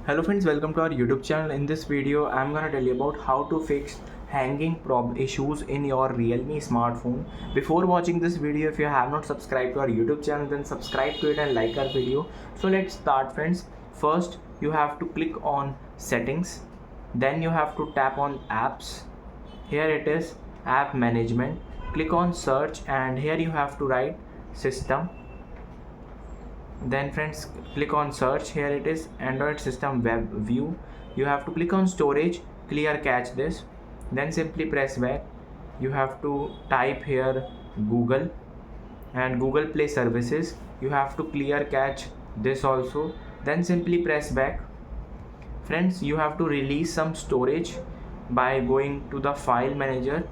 Hello friends, welcome to our YouTube channel. In this video I'm gonna tell you about how to fix hanging issues in your Realme smartphone. Before watching this video, if you have not subscribed to our YouTube channel, then subscribe to it and like our video. So let's start friends. First you have to click on settings, then you have to tap on apps. Here it is, app management. Click on search and here you have to write system. Then friends, click on search. Here it is, Android system web view. You have to click on storage, clear cache this, then simply press back. You have to type here Google and Google Play services. You have to clear cache this also, then simply press back. Friends, you have to release some storage by going to the file manager,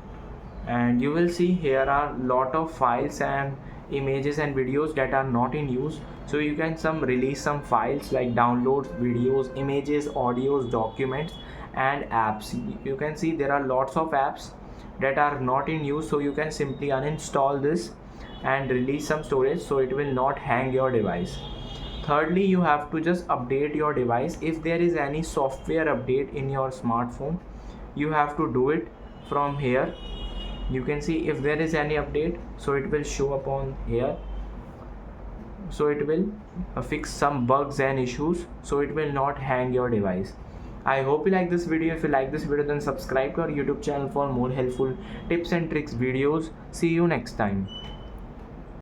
and you will see here are lot of files and images and videos that are not in use. So you can release some files like downloads, videos, images, audios, documents and apps. You can see there are lots of apps that are not in use, so you can simply uninstall this and release some storage so it will not hang your device. Thirdly, you have to just update your device. If there is any software update in your smartphone, you have to do it from here. You can see if there is any update, so it will show up on here. So it will fix some bugs and issues, so it will not hang your device. I hope you like this video. If you like this video, then subscribe to our YouTube channel for more helpful tips and tricks videos. See you next time.